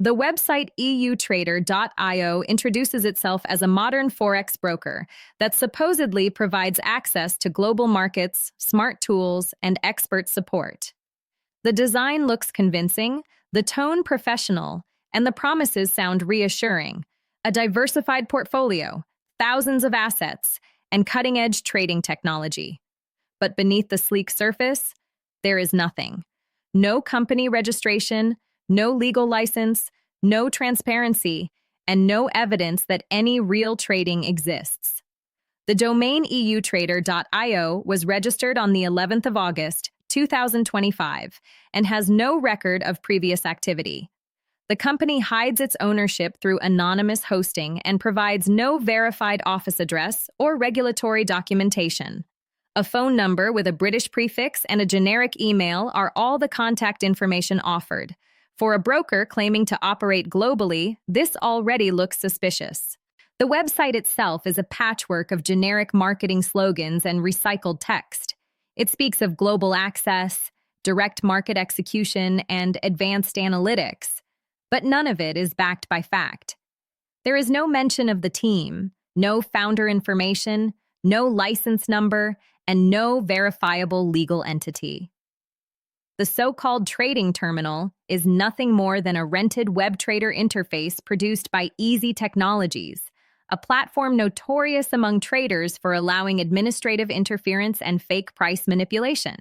The website EUtrader.io introduces itself as a modern forex broker that supposedly provides access to global markets, smart tools, and expert support. The design looks convincing, the tone professional, and the promises sound reassuring. A diversified portfolio, thousands of assets, and cutting-edge trading technology. But beneath the sleek surface, there is nothing. No company registration, no legal license, no transparency, and no evidence that any real trading exists. The domain EUtrader.io was registered on the 11th of August, 2025, and has no record of previous activity. The company hides its ownership through anonymous hosting and provides no verified office address or regulatory documentation. A phone number with a British prefix and a generic email are all the contact information offered. For a broker claiming to operate globally, this already looks suspicious. The website itself is a patchwork of generic marketing slogans and recycled text. It speaks of global access, direct market execution, and advanced analytics, but none of it is backed by fact. There is no mention of the team, no founder information, no license number, and no verifiable legal entity. The so-called trading terminal is nothing more than a rented web trader interface produced by Easy Technologies, a platform notorious among traders for allowing administrative interference and fake price manipulation.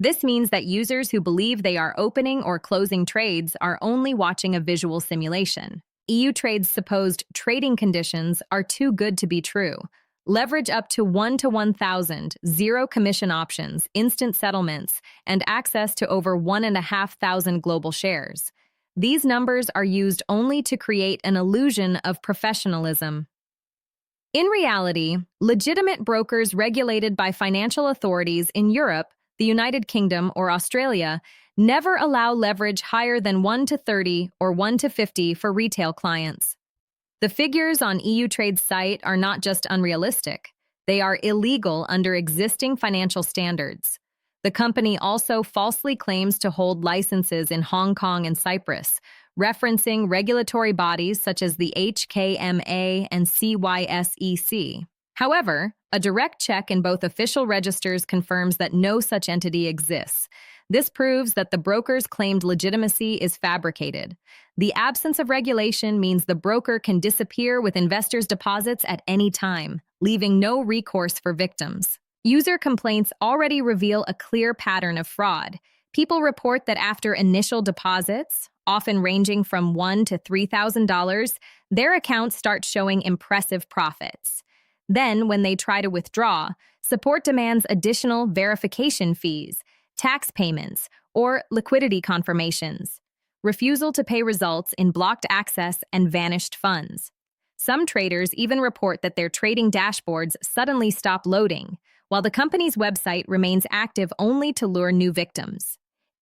This means that users who believe they are opening or closing trades are only watching a visual simulation. EUtrade's supposed trading conditions are too good to be true. Leverage up to 1 to 1,000, zero commission options, instant settlements, and access to over 1,500 global shares. These numbers are used only to create an illusion of professionalism. In reality, legitimate brokers regulated by financial authorities in Europe, the United Kingdom, or Australia never allow leverage higher than 1 to 30 or 1 to 50 for retail clients. The figures on EUtrade's site are not just unrealistic, they are illegal under existing financial standards. The company also falsely claims to hold licenses in Hong Kong and Cyprus, referencing regulatory bodies such as the HKMA and CYSEC. However, a direct check in both official registers confirms that no such entity exists. This proves that the broker's claimed legitimacy is fabricated. The absence of regulation means the broker can disappear with investors' deposits at any time, leaving no recourse for victims. User complaints already reveal a clear pattern of fraud. People report that after initial deposits, often ranging from $1,000 to $3,000, their accounts start showing impressive profits. Then, when they try to withdraw, support demands additional verification fees, tax payments, or liquidity confirmations. Refusal to pay results in blocked access and vanished funds. Some traders even report that their trading dashboards suddenly stop loading, while the company's website remains active only to lure new victims.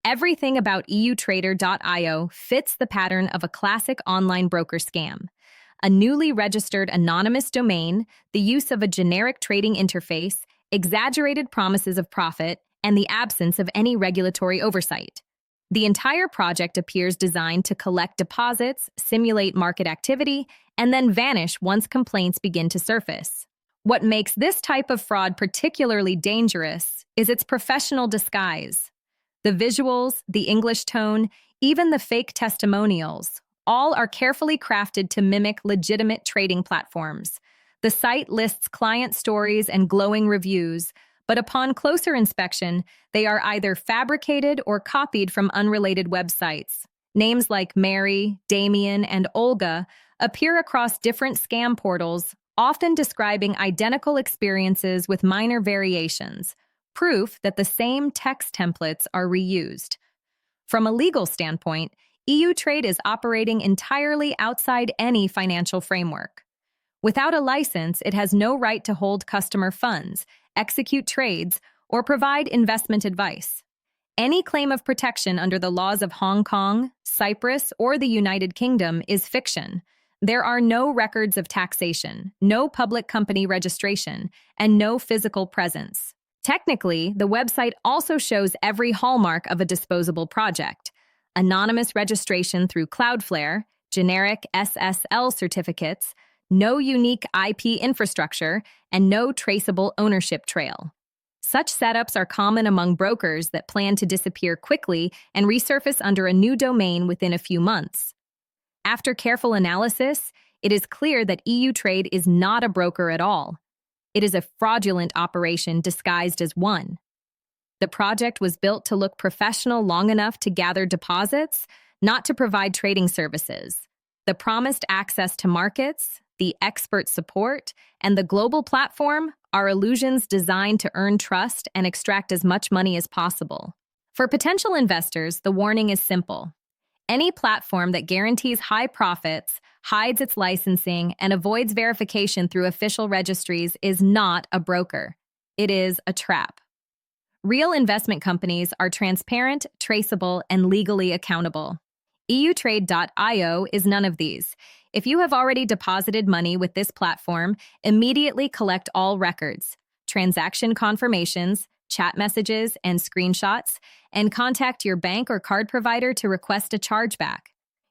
Everything about EUtrader.io fits the pattern of a classic online broker scam. A newly registered anonymous domain, the use of a generic trading interface, exaggerated promises of profit, and the absence of any regulatory oversight. The entire project appears designed to collect deposits, simulate market activity, and then vanish once complaints begin to surface. What makes this type of fraud particularly dangerous is its professional disguise. The visuals, the English tone, even the fake testimonials, all are carefully crafted to mimic legitimate trading platforms. The site lists client stories and glowing reviews, but upon closer inspection, they are either fabricated or copied from unrelated websites. Names like Mary, Damien, and Olga appear across different scam portals, often describing identical experiences with minor variations, proof that the same text templates are reused. From a legal standpoint, EUtrade is operating entirely outside any financial framework. Without a license, it has no right to hold customer funds, execute trades, or provide investment advice. Any claim of protection under the laws of Hong Kong, Cyprus, or the United Kingdom is fiction. There are no records of taxation, no public company registration, and no physical presence. Technically, the website also shows every hallmark of a disposable project: anonymous registration through Cloudflare, generic SSL certificates, no unique IP infrastructure, and no traceable ownership trail. Such setups are common among brokers that plan to disappear quickly and resurface under a new domain within a few months. After careful analysis, it is clear that EUtrade is not a broker at all. It is a fraudulent operation disguised as one. The project was built to look professional long enough to gather deposits, not to provide trading services. The promised access to markets, the expert support, and the global platform are illusions designed to earn trust and extract as much money as possible. For potential investors, the warning is simple. Any platform that guarantees high profits, hides its licensing, and avoids verification through official registries is not a broker. It is a trap. Real investment companies are transparent, traceable, and legally accountable. EUtrade.io is none of these. If you have already deposited money with this platform, immediately collect all records, transaction confirmations, chat messages, and screenshots, and contact your bank or card provider to request a chargeback.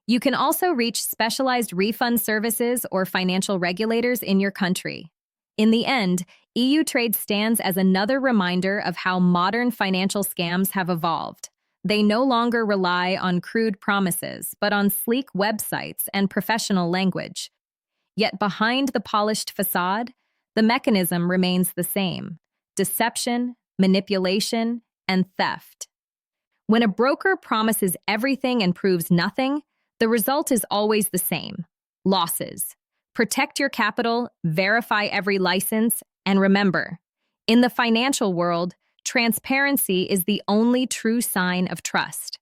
You can also reach specialized refund services or financial regulators in your country. In the end, EUtrade stands as another reminder of how modern financial scams have evolved. They no longer rely on crude promises, but on sleek websites and professional language. Yet behind the polished facade, the mechanism remains the same: deception, manipulation, and theft. When a broker promises everything and proves nothing, the result is always the same: losses. Protect your capital, verify every license, and remember, in the financial world, transparency is the only true sign of trust.